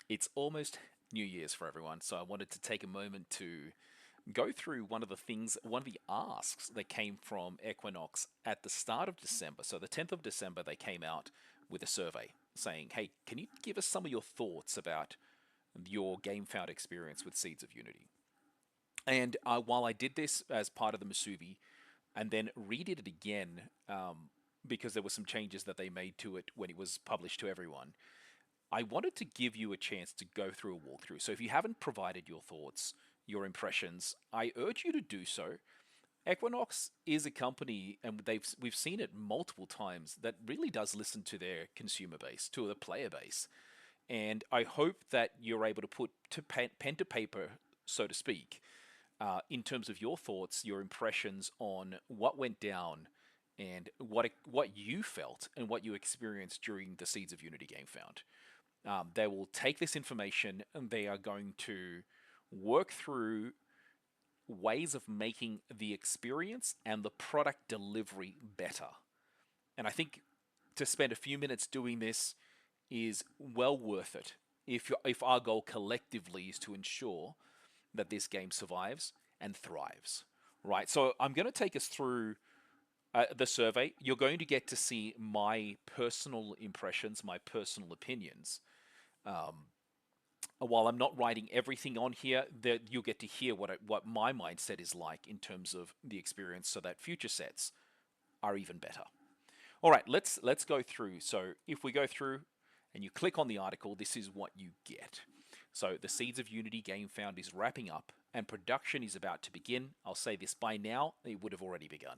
It's almost New Year's for everyone, so I wanted to take a moment to go through one of the asks that came from Equinox at the start of December. So the 10th of December, they came out with a survey saying, hey, can you give us some of your thoughts about your GameFound experience with Seeds of Unity? And while I did this as part of the Masuvi, and then redid it again because there were some changes that they made to it when it was published to everyone, I wanted to give you a chance to go through a walkthrough. So if you haven't provided your thoughts, your impressions, I urge you to do so. Equinox is a company, and we've seen it multiple times, that really does listen to their consumer base, to the player base. And I hope that you're able to put pen to paper, so to speak, in terms of your thoughts, your impressions on what went down and what you felt and what you experienced during the Seeds of Unity Gamefound. They will take this information and they are going to work through ways of making the experience and the product delivery better. And I think to spend a few minutes doing this is well worth it if our goal collectively is to ensure that this game survives and thrives. Right. So I'm going to take us through the survey. You're going to get to see my personal impressions, my personal opinions. While I'm not writing everything on here, that you'll get to hear what my mindset is like in terms of the experience, so that future sets are even better. All right, let's go through. So if we go through and you click on the article, this is what you get. So the Seeds of Unity Gamefound is wrapping up and production is about to begin. I'll say this by now, it would have already begun.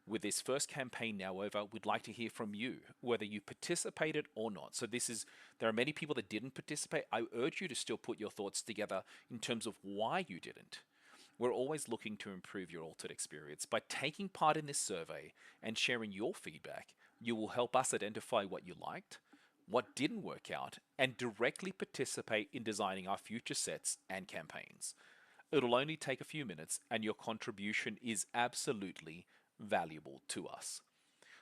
With this first campaign now over, we'd like to hear from you, whether you participated or not. So there are many people that didn't participate. I urge you to still put your thoughts together in terms of why you didn't. We're always looking to improve your altered experience. By taking part in this survey and sharing your feedback, you will help us identify what you liked, what didn't work out, and directly participate in designing our future sets and campaigns. It'll only take a few minutes, and your contribution is absolutely valuable to us.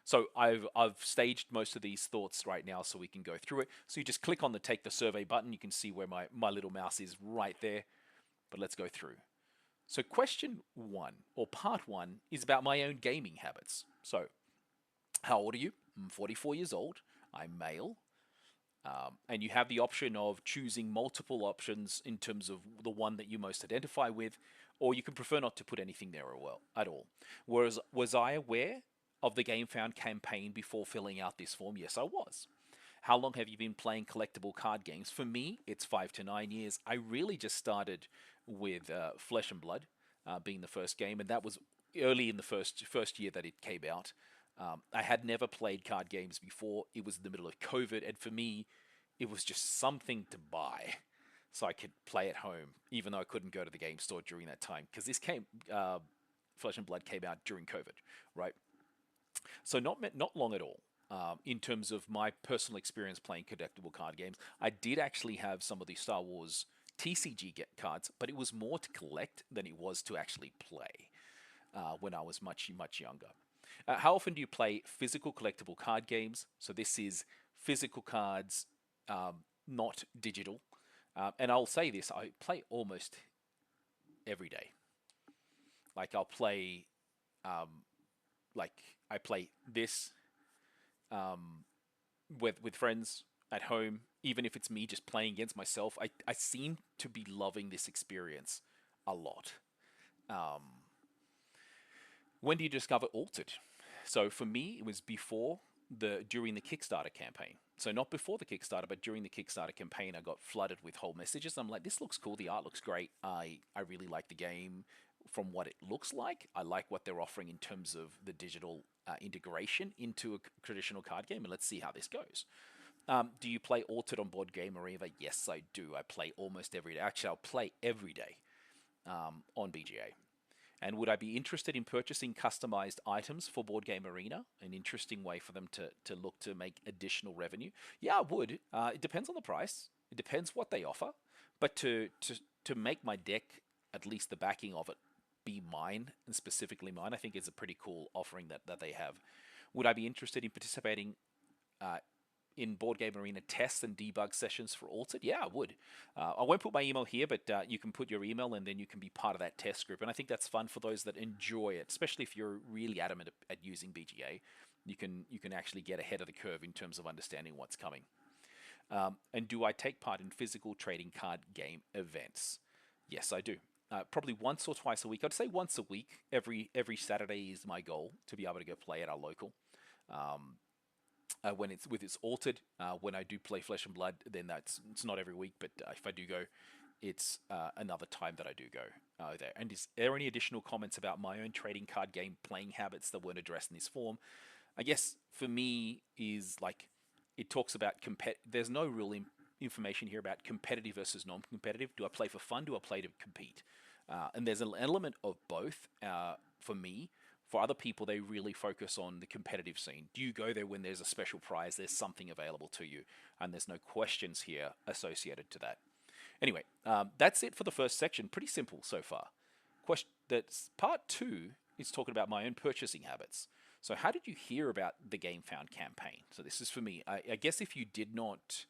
So I've staged most of these thoughts right now so we can go through it. So you just click on the take the survey button. You can see where my little mouse is right there. But let's go through. So question one, or part one, is about my own gaming habits. So how old are you? I'm 44 years old. I'm male. And you have the option of choosing multiple options in terms of the one that you most identify with, or you can prefer not to put anything there at all. Whereas, was I aware of the GameFound campaign before filling out this form? Yes, I was. How long have you been playing collectible card games? For me, it's 5 to 9 years. I really just started with Flesh and Blood being the first game, and that was early in the first year that it came out. I had never played card games before. It was in the middle of COVID, and for me, it was just something to buy so I could play at home, even though I couldn't go to the game store during that time. Because Flesh and Blood came out during COVID, right? So not long at all. In terms of my personal experience playing collectible card games, I did actually have some of the Star Wars TCG cards, but it was more to collect than it was to actually play when I was much younger. How often do you play physical collectible card games? So this is physical cards, not digital. And I'll say this, I play almost every day. Like I'll play, I play this with friends at home, even if it's me just playing against myself. I seem to be loving this experience a lot. When do you discover Altered? So for me, it was during the Kickstarter campaign. So not before the Kickstarter, but during the Kickstarter campaign, I got flooded with whole messages. I'm like, this looks cool. The art looks great. I really like the game from what it looks like. I like what they're offering in terms of the digital integration into a traditional card game, and let's see how this goes. Do you play Altered on Board Game Arena? Yes, I do. I play almost every day. Actually, I'll play every day on BGA. And would I be interested in purchasing customized items for Board Game Arena? An interesting way for them to look to make additional revenue. Yeah, I would. It depends on the price. It depends what they offer. But to make my deck, at least the backing of it, be mine, and specifically mine, I think is a pretty cool offering that they have. Would I be interested in participating in Board Game Arena tests and debug sessions for Altered? Yeah, I would. I won't put my email here, but you can put your email and then you can be part of that test group. And I think that's fun for those that enjoy it, especially if you're really adamant at using BGA. You can actually get ahead of the curve in terms of understanding what's coming. And do I take part in physical trading card game events? Yes, I do. Probably once or twice a week. I'd say once a week. Every Saturday is my goal to be able to go play at our local. When it's altered, when I do play Flesh and Blood, then it's not every week, but if I do go, it's another time that I do go there. And is there any additional comments about my own trading card game playing habits that weren't addressed in this form? I guess for me is like it talks about there's no real information here about competitive versus non-competitive. Do I play for fun? Do I play to compete? And there's an element of both for me. For other people, they really focus on the competitive scene. Do you go there when there's a special prize, there's something available to you, and there's no questions here associated to that? Anyway, that's it for the first section. Pretty simple so far. That's part 2 is talking about my own purchasing habits. So how did you hear about the Gamefound campaign? So this is for me. I guess if you did not,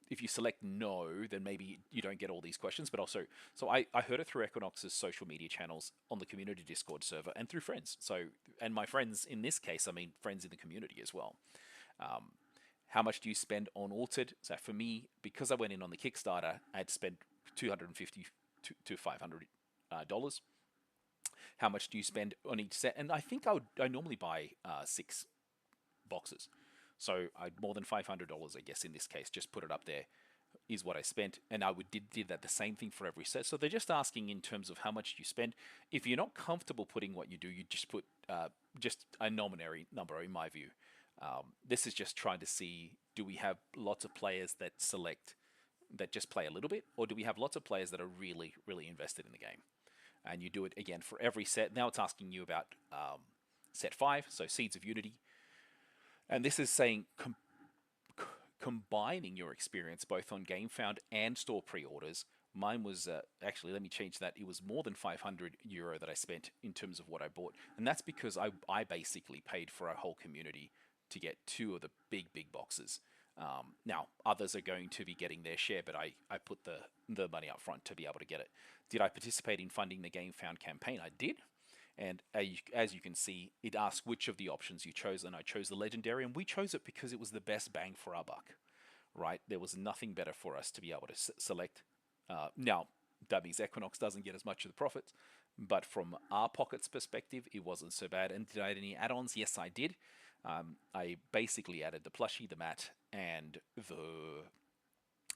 if you select no, then maybe you don't get all these questions. But also, so I heard it through Equinox's social media channels on the community Discord server and through friends. So, and my friends in this case, I mean friends in the community as well. How much do you spend on Altered? So for me, because I went in on the Kickstarter, I had spent $250 to $500. How much do you spend on each set? And I think I normally buy 6 boxes. So I'd more than $500, I guess, in this case. Just put it up there is what I spent. And I did that the same thing for every set. So they're just asking in terms of how much you spend. If you're not comfortable putting what you do, you just put just a nominary number, in my view. This is just trying to see, do we have lots of players that just play a little bit? Or do we have lots of players that are really, really invested in the game? And you do it again for every set. Now it's asking you about set 5, so Seeds of Unity. And this is saying combining your experience both on Gamefound and store pre-orders. Mine was, actually, let me change that. It was more than €500 that I spent in terms of what I bought. And that's because I basically paid for a whole community to get 2 of the big boxes. Now, others are going to be getting their share, but I put the money up front to be able to get it. Did I participate in funding the Gamefound campaign? I did. And as you can see, it asks which of the options you chose, and I chose the Legendary, and we chose it because it was the best bang for our buck, right? There was nothing better for us to be able to select. Now, that means Equinox doesn't get as much of the profits, but from our pockets perspective, it wasn't so bad. And did I add any add-ons? Yes, I did. I basically added the plushie, the mat, and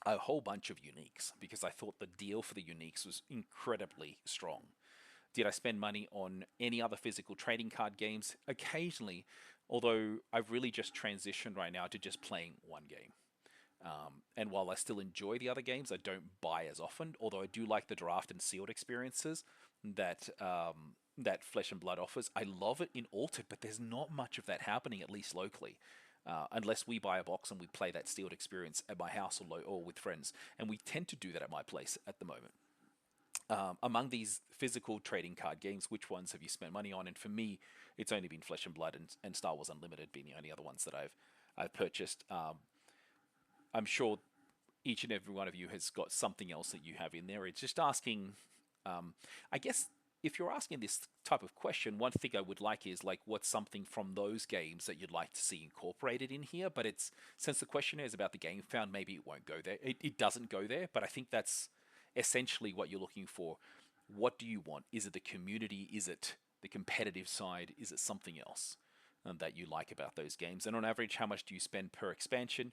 a whole bunch of uniques because I thought the deal for the uniques was incredibly strong. Did I spend money on any other physical trading card games? Occasionally, although I've really just transitioned right now to just playing one game. And while I still enjoy the other games, I don't buy as often, although I do like the draft and sealed experiences that Flesh and Blood offers. I love it in Altered, but there's not much of that happening, at least locally. Unless we buy a box and we play that sealed experience at my house or with friends. And we tend to do that at my place at the moment. Among these physical trading card games, which ones have you spent money on? And for me, it's only been Flesh and Blood and Star Wars Unlimited being the only other ones that I've purchased. I'm sure each and every one of you has got something else that you have in there. It's just asking, I guess, if you're asking this type of question, one thing I would like is like, what's something from those games that you'd like to see incorporated in here? But since the question is about the Gamefound, maybe it won't go there. It doesn't go there, but I think that's essentially what you're looking for. What do you want? Is it the community? Is it the competitive side? Is it something else that you like about those games? And on average, how much do you spend per expansion?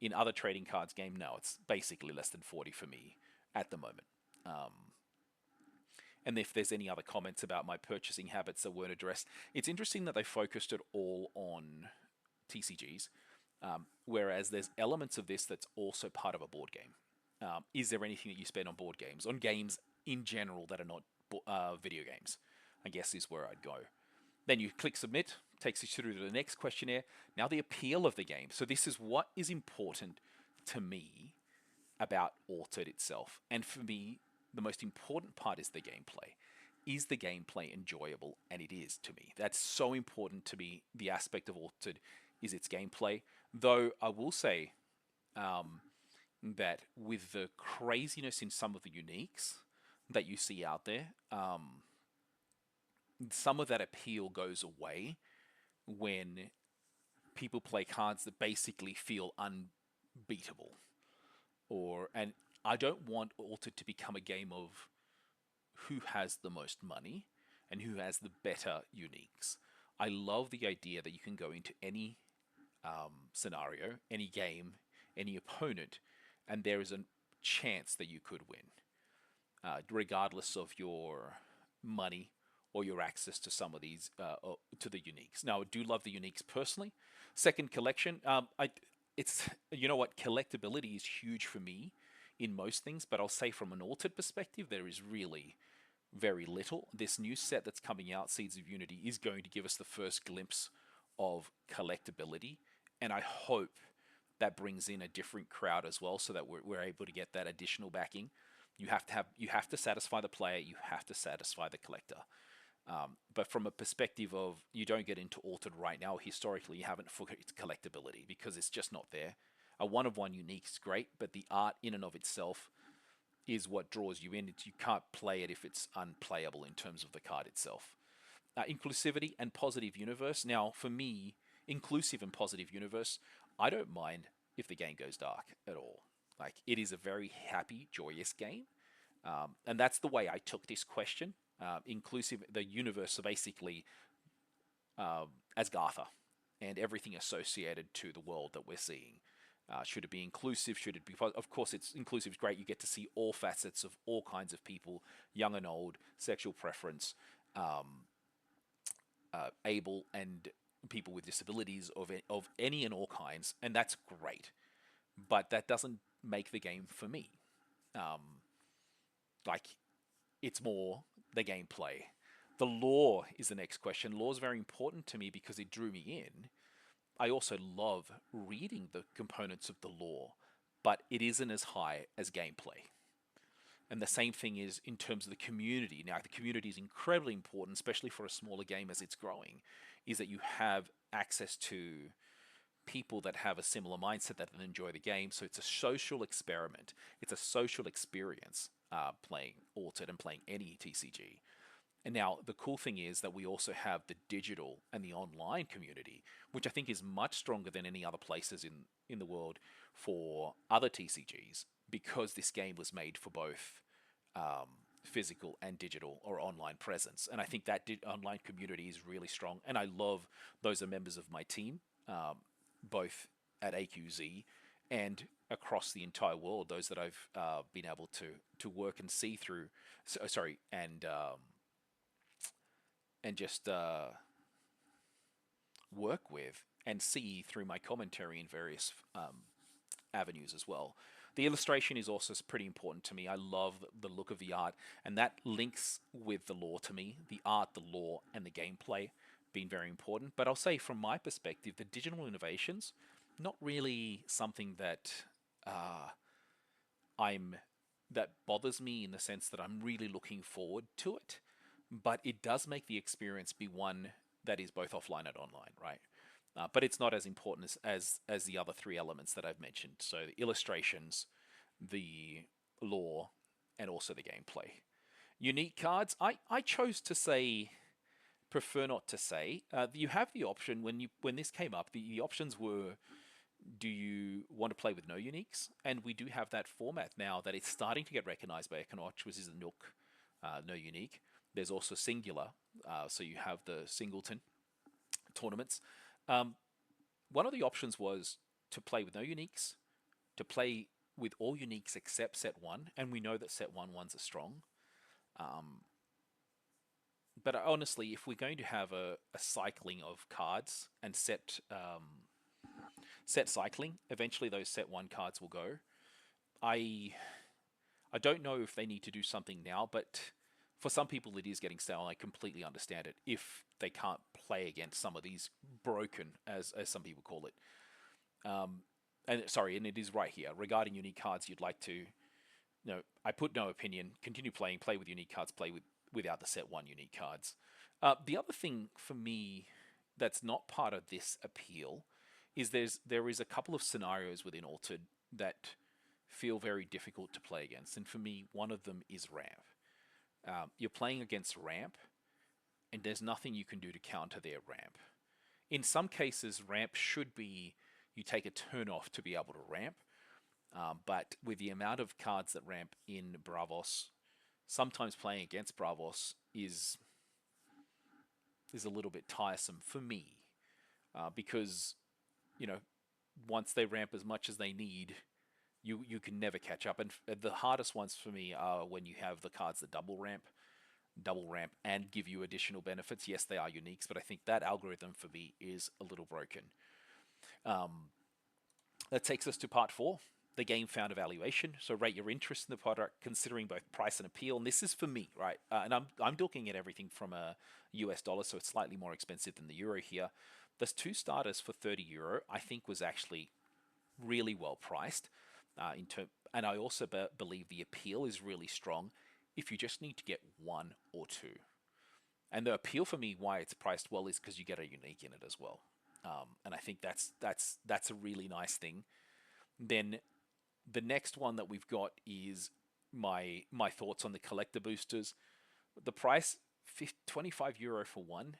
In other trading cards game, no, it's basically less than 40 for me at the moment. And if there's any other comments about my purchasing habits that weren't addressed, it's interesting that they focused it all on TCGs, whereas there's elements of this that's also part of a board game. Is there anything that you spend on board games, on games in general that are not video games? I guess is where I'd go. Then you click submit, takes you through to the next questionnaire. Now the appeal of the game. So this is what is important to me about Altered itself. And for me, the most important part is the gameplay. Is the gameplay enjoyable? And it is to me. That's so important to me. The aspect of Altered is its gameplay. Though I will say um, that with the craziness in some of the uniques that you see out there, some of that appeal goes away when people play cards that basically feel unbeatable. And I don't want Altered to become a game of who has the most money and who has the better uniques. I love the idea that you can go into any scenario, any game, any opponent, and there is a chance that you could win, regardless of your money or your access to some of these to the uniques. Now, I do love the uniques personally. Second collection, it's you know what, collectability is huge for me in most things, but I'll say from an altered perspective, there is really very little. This new set that's coming out, Seeds of Unity, is going to give us the first glimpse of collectability, and I hope that brings in a different crowd as well, so that we're able to get that additional backing. You have to satisfy the player, you have to satisfy the collector. But from a perspective of you don't get into altered right now, historically you haven't for its collectability because it's just not there. A one of one unique is great, but the art in and of itself is what draws you in. You can't play it if it's unplayable in terms of the card itself. Inclusivity and positive universe. Now, for me, inclusive and positive universe, I don't mind if the game goes dark at all. Like, it is a very happy, joyous game. And that's the way I took this question. Inclusive, the universe, so basically Asgartha and everything associated to the world that we're seeing. Should it be inclusive? Should it be? Of course, it's inclusive is great. You get to see all facets of all kinds of people, young and old, sexual preference, able and people with disabilities of any and all kinds, and that's great. But that doesn't make the game for me. Um, like, it's more the gameplay. The lore is the next question. Lore is very important to me because it drew me in. I also love reading the components of the lore, but it isn't as high as gameplay. And the same thing is in terms of the community. Now, the community is incredibly important, especially for a smaller game as it's growing, is that you have access to people that have a similar mindset that enjoy the game. So it's a social experiment. It's a social experience playing Altered and playing any TCG. And now the cool thing is that we also have the digital and the online community, which I think is much stronger than any other places in the world for other TCGs, because this game was made for both physical and digital or online presence. And I think that online community is really strong. And I love those are members of my team, both at AQZ and across the entire world. Those that I've been able to work and see through. Sorry, and just work with and see through my commentary in various avenues as well. The illustration is also pretty important to me. I love the look of the art, and that links with the lore to me. The art, the lore, and the gameplay being very important. But I'll say from my perspective, the digital innovations, not really something that I'm that bothers me in the sense that I'm really looking forward to it, but it does make the experience be one that is both offline and online, right? But it's not as important as the other three elements that I've mentioned. So the illustrations, the lore, and also the gameplay. Unique cards, I chose to say prefer not to say. You have the option when this came up. The options were, do you want to play with no uniques? And we do have that format now that it's starting to get recognized by Equinox, which is a Nook, no unique. There's also singular, so you have the singleton tournaments. One of the options was to play with no uniques, to play with all uniques except set one, and we know that set one ones are strong. But honestly, if we're going to have a cycling of cards and set cycling, eventually those set one cards will go. I don't know if they need to do something now, but for some people it is getting stale, and I completely understand it if they can't play against some of these broken, as some people call it. And it is right here regarding unique cards. You'd like to, I put no opinion. Continue playing. Play with unique cards. Play without the set one unique cards. The other thing for me that's not part of this appeal is there is a couple of scenarios within Altered that feel very difficult to play against, and for me, one of them is ramp. You're playing against ramp, and there's nothing you can do to counter their ramp. In some cases, ramp should be you take a turn off to be able to ramp, but with the amount of cards that ramp in Bravos, sometimes playing against Bravos is a little bit tiresome for me, because you know once they ramp as much as they need, you can never catch up. And the hardest ones for me are when you have the cards that double ramp, and give you additional benefits. Yes, they are uniques, but I think that algorithm for me is a little broken. Um, that takes us to part four, the Gamefound evaluation. So rate your interest in the product considering both price and appeal. And this is for me, right? And I'm looking at everything from a US dollar, so it's slightly more expensive than the euro here. There's two starters for €30. I think was actually really well priced. And I also believe the appeal is really strong if you just need to get one or two. And the appeal for me, why it's priced well, is because you get a unique in it as well. And I think that's a really nice thing. Then the next one that we've got is my thoughts on the collector boosters. The price, €25 for one,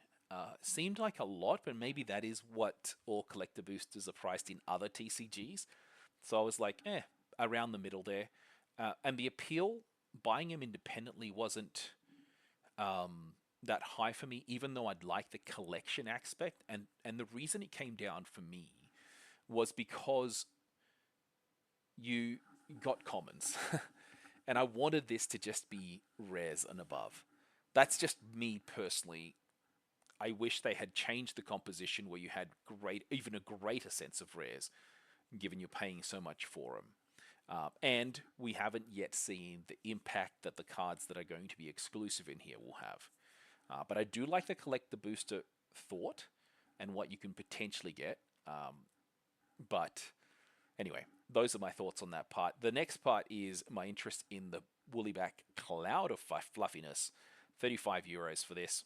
seemed like a lot, but maybe that is what all collector boosters are priced in other TCGs. So I was like, around the middle there. And the appeal, buying them independently wasn't that high for me, even though I'd like the collection aspect. And the reason it came down for me was because you got commons. And I wanted this to just be rares and above. That's just me personally. I wish they had changed the composition where you had even a greater sense of rares, given you're paying so much for them. And we haven't yet seen the impact that the cards that are going to be exclusive in here will have. But I do like the collector booster thought and what you can potentially get. But anyway, those are my thoughts on that part. The next part is my interest in the Woollyback Cloud of Fluffiness. €35 for this.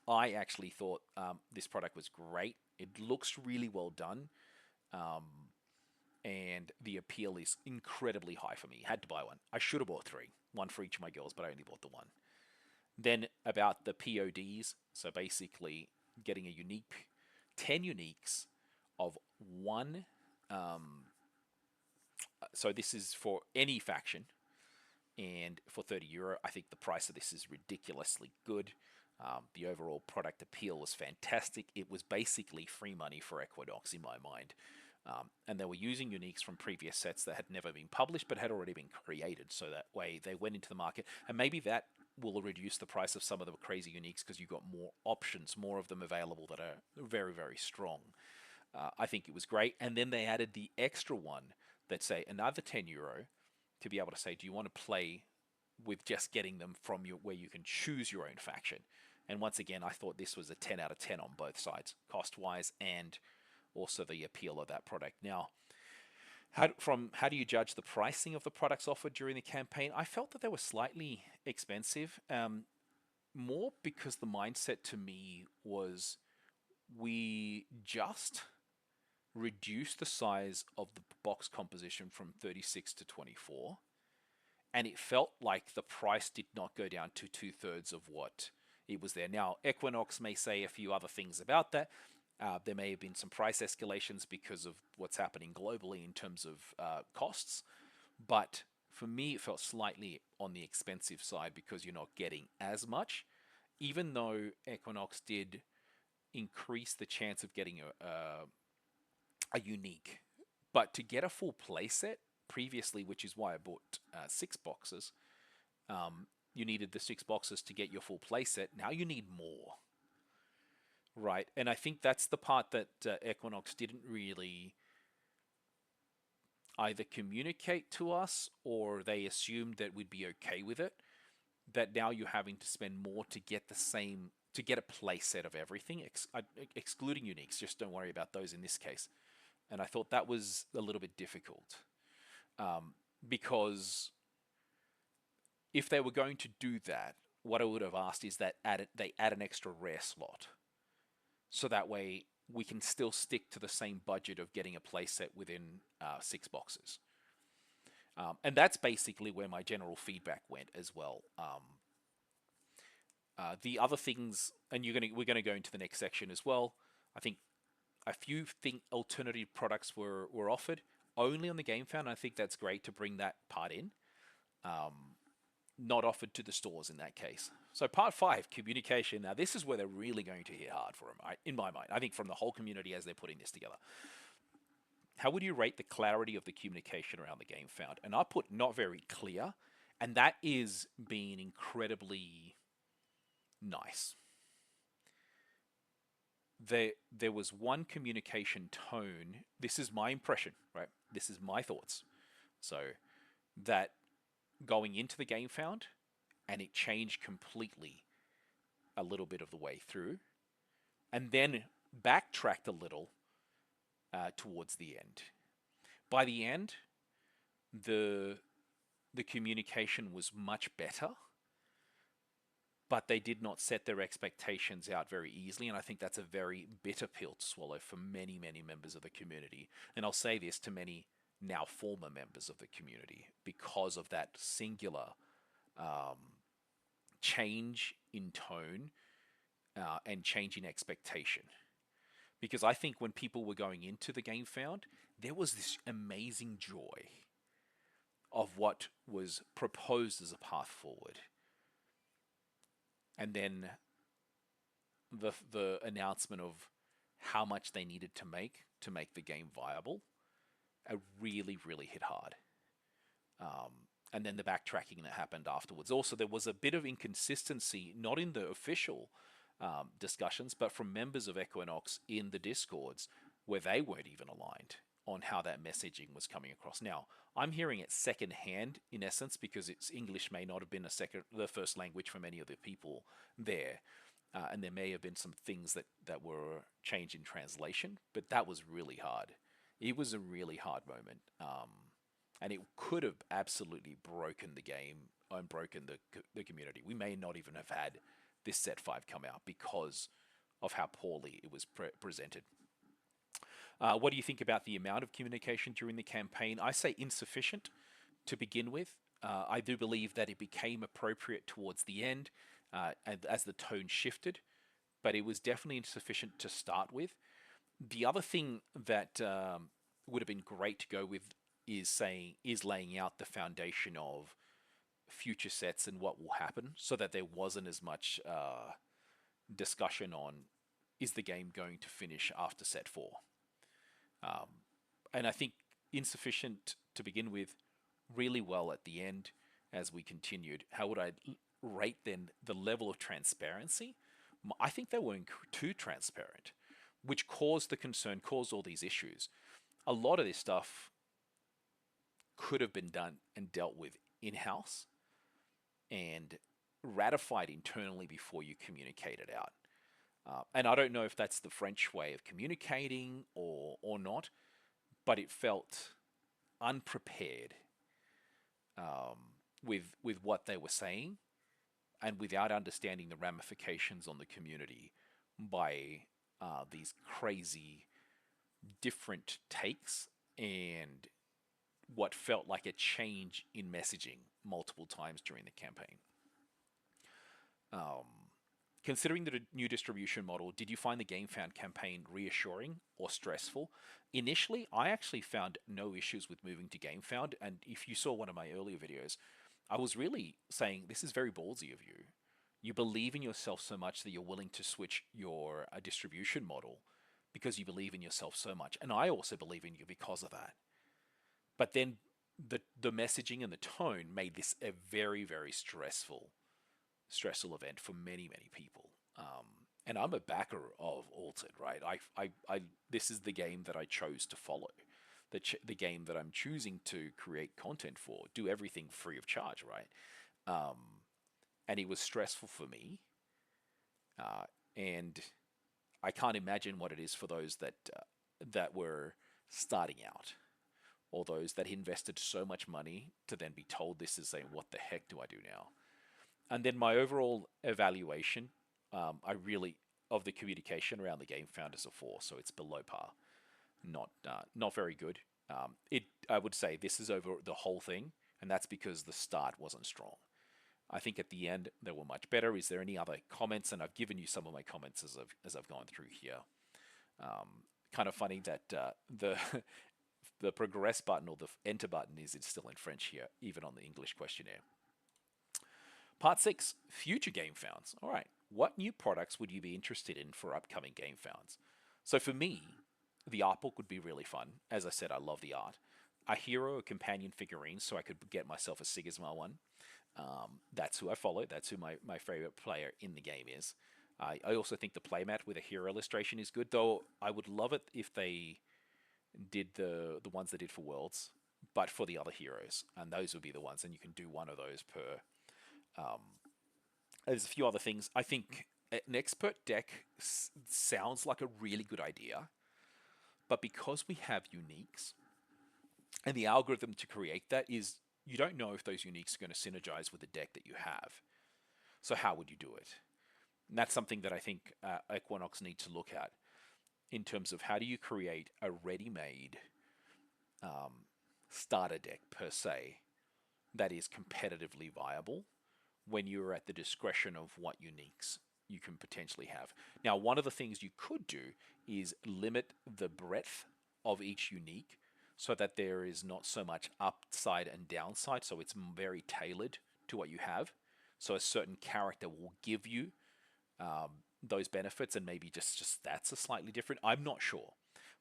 I actually thought this product was great. It looks really well done. And the appeal is incredibly high for me. Had to buy one. I should have bought three. One for each of my girls, but I only bought the one. Then about the PODs. So basically getting a unique, 10 uniques of one. So this is for any faction. And for €30, I think the price of this is ridiculously good. The overall product appeal was fantastic. It was basically free money for Equinox in my mind. And they were using uniques from previous sets that had never been published but had already been created. So that way they went into the market. And maybe that will reduce the price of some of the crazy uniques because you've got more options, more of them available that are very, very strong. I think it was great. And then they added the extra one that say another €10 to be able to say, do you want to play with just getting them from where you can choose your own faction? And once again, I thought this was a 10 out of 10 on both sides, cost-wise and also the appeal of that product. Now, how do you judge the pricing of the products offered during the campaign? I felt that they were slightly expensive, more because the mindset to me was we just reduced the size of the box composition from 36 to 24, and it felt like the price did not go down to 2/3 of what it was there. Now, Equinox may say a few other things about that. There may have been some price escalations because of what's happening globally in terms of costs, but for me, it felt slightly on the expensive side because you're not getting as much, even though Equinox did increase the chance of getting a unique. But to get a full playset previously, which is why I bought 6 boxes, you needed the 6 boxes to get your full playset. Now you need more, right? And I think that's the part that Equinox didn't really either communicate to us, or they assumed that we'd be okay with it. That now you're having to spend more to get to get a playset of everything, excluding uniques. Just don't worry about those in this case. And I thought that was a little bit difficult, because if they were going to do that, what I would have asked is that they add an extra rare slot. So that way we can still stick to the same budget of getting a playset within 6 boxes. And that's basically where my general feedback went as well. The other things, and we're gonna go into the next section as well. I think a few alternative products were offered only on the Gamefound. I think that's great to bring that part in. Not offered to the stores in that case. So part 5, communication. Now this is where they're really going to hit hard for them, in my mind. I think from the whole community as they're putting this together. How would you rate the clarity of the communication around the Gamefound? And I put not very clear, and that is being incredibly nice. There was one communication tone. This is my impression, right? This is my thoughts. So that going into the Gamefound, and it changed completely a little bit of the way through, and then backtracked a little towards the end. By the end, the communication was much better, but they did not set their expectations out very easily, and I think that's a very bitter pill to swallow for many, many members of the community. And I'll say this to many now former members of the community because of that singular change in tone and change in expectation. Because I think when people were going into the Gamefound, there was this amazing joy of what was proposed as a path forward. And then the announcement of how much they needed to make the game viable, really, really hit hard. And then the backtracking that happened afterwards. Also, there was a bit of inconsistency, not in the official discussions, but from members of Equinox in the Discords, where they weren't even aligned on how that messaging was coming across. Now, I'm hearing it secondhand in essence because it's English may not have been the first language for many of the people there, and there may have been some things that were changed in translation, but that was really hard. It was a really hard moment, and it could have absolutely broken the game and broken the community. We may not even have had this set 5 come out because of how poorly it was presented. What do you think about the amount of communication during the campaign? I say insufficient to begin with. I do believe that it became appropriate towards the end as the tone shifted, but it was definitely insufficient to start with. The other thing that would have been great to go with is laying out the foundation of future sets and what will happen, so that there wasn't as much discussion on is the game going to finish after set 4. And I think insufficient to begin with, really well at the end as we continued. How would I rate then the level of transparency? I think they were too transparent, which caused the concern, caused all these issues. A lot of this stuff could have been done and dealt with in-house and ratified internally before you communicate it out. And I don't know if that's the French way of communicating or not, but it felt unprepared with what they were saying, and without understanding the ramifications on the community by these crazy different takes and what felt like a change in messaging multiple times during the campaign. Considering the new distribution model, did you find the Gamefound campaign reassuring or stressful? Initially, I actually found no issues with moving to Gamefound, and if you saw one of my earlier videos, I was really saying this is very ballsy of you. You believe in yourself so much that you're willing to switch your distribution model because you believe in yourself so much, and I also believe in you because of that. But then the messaging and the tone made this a very, very stressful event for many, many people. And I'm a backer of Altered, right? This is the game that I chose to follow, the game that I'm choosing to create content for, do everything free of charge, right? And it was stressful for me, and I can't imagine what it is for those that were starting out, or those that invested so much money to then be told this, is saying, what the heck do I do now? And then my overall evaluation, of the communication around the Gamefound is a 4, so it's below par. Not very good. I would say this is over the whole thing, and that's because the start wasn't strong. I think at the end they were much better. Is there any other comments? And I've given you some of my comments as I've gone through here. Kind of funny that the the progress button or the enter button is still in French here, even on the English questionnaire. Part 6, future game founds. All right, what new products would you be interested in for upcoming game founds? So for me, the art book would be really fun. As I said, I love the art. A hero, a companion figurine, so I could get myself a Sigismar one. That's who I follow. That's who my favorite player in the game is. I also think the playmat with a hero illustration is good, though I would love it if they did the ones they did for Worlds, but for the other heroes, and those would be the ones, and you can do one of those per. There's a few other things. I think an expert deck sounds like a really good idea, but because we have uniques, and the algorithm to create that is you don't know if those uniques are going to synergize with the deck that you have. So how would you do it? And that's something that I think Equinox need to look at in terms of how do you create a ready-made starter deck per se that is competitively viable when you're at the discretion of what uniques you can potentially have. Now, one of the things you could do is limit the breadth of each unique so that there is not so much upside and downside, so it's very tailored to what you have. So a certain character will give you those benefits, and maybe just stats are slightly different. I'm not sure,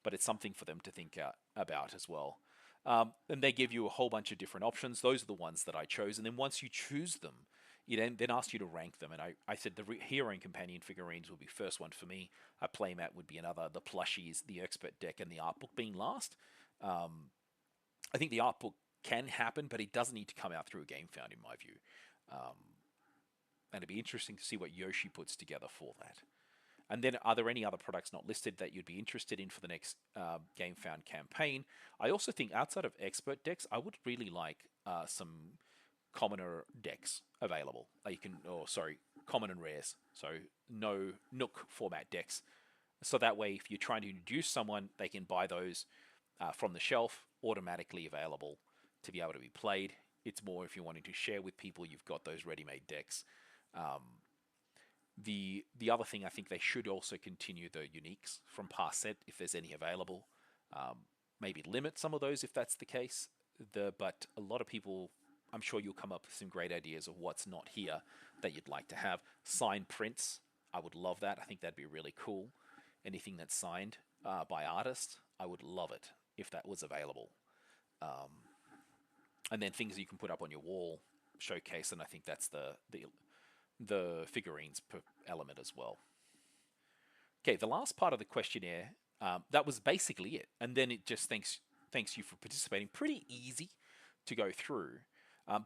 but it's something for them to think about as well. And they give you a whole bunch of different options. Those are the ones that I chose. And then once you choose them, it then asks you to rank them. And I said the hero and companion figurines will be first one for me. A playmat would be another. The plushies, the expert deck, and the art book being last. I think the art book can happen, but it doesn't need to come out through a game found, in my view. And it'd be interesting to see what Yoshi puts together for that. And then, are there any other products not listed that you'd be interested in for the next Game Found campaign? I also think outside of expert decks, I would really like some commoner decks available. Common and rares. So no Nook format decks. So that way, if you're trying to introduce someone, they can buy those from the shelf, automatically available to be able to be played. It's more if you're wanting to share with people, you've got those ready-made decks. The other thing, I think they should also continue the uniques from past set if there's any available. Maybe limit some of those if that's the case. But a lot of people, I'm sure you'll come up with some great ideas of what's not here that you'd like to have. Signed prints, I would love that. I think that'd be really cool. Anything that's signed by artists, I would love it if that was available. And then things you can put up on your wall, showcase, and I think that's the figurines per element as well. Okay, the last part of the questionnaire, that was basically it. And then it just thanks you for participating. Pretty easy to go through.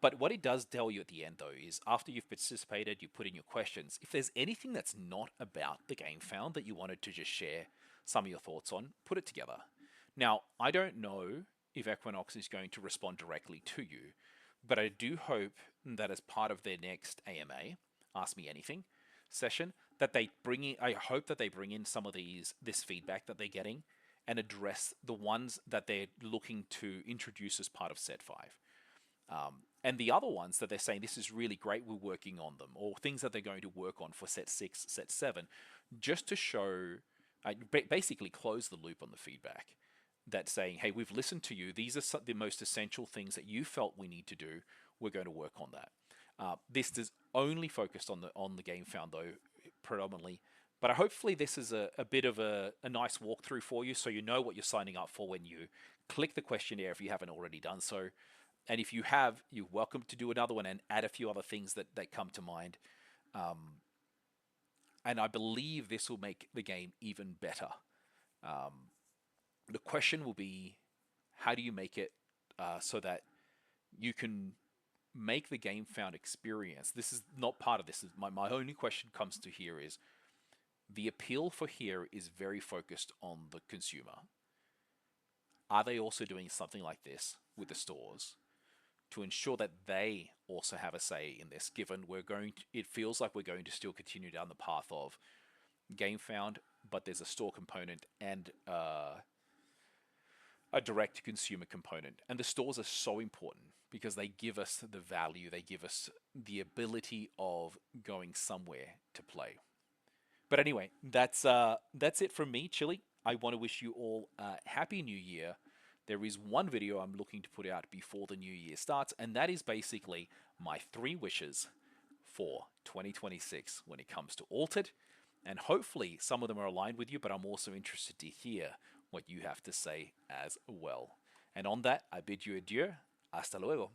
But what it does tell you at the end, though, is after you've participated, you put in your questions. If there's anything that's not about the game found that you wanted to just share some of your thoughts on, put it together. Now, I don't know if Equinox is going to respond directly to you, but I do hope that as part of their next AMA, Ask Me Anything session, that they bring in, I hope that they bring in some of this feedback that they're getting and address the ones that they're looking to introduce as part of set 5. And the other ones that they're saying, this is really great, we're working on them, or things that they're going to work on for set 6, set 7, just to show, basically close the loop on the feedback. That's saying, hey, we've listened to you. These are the most essential things that you felt we need to do. We're going to work on that. This is only focused on the game found, though, predominantly. But hopefully this is a bit of a nice walkthrough for you, so you know what you're signing up for when you click the questionnaire if you haven't already done so. And if you have, you're welcome to do another one and add a few other things that come to mind. And I believe this will make the game even better. The question will be, how do you make it so that you can make the game found experience? This is not part of this. My only question comes to here is, the appeal for here is very focused on the consumer. Are they also doing something like this with the stores to ensure that they also have a say in this, given it feels like we're going to still continue down the path of Gamefound, but there's a store component and a direct consumer component. And the stores are so important because they give us the value, they give us the ability of going somewhere to play. But anyway, that's it from me, Chili. I want to wish you all a happy new year. There is one video I'm looking to put out before the new year starts, and that is basically my 3 wishes for 2026 when it comes to Altered. And hopefully some of them are aligned with you, but I'm also interested to hear what you have to say as well. And on that, I bid you adieu. Hasta luego.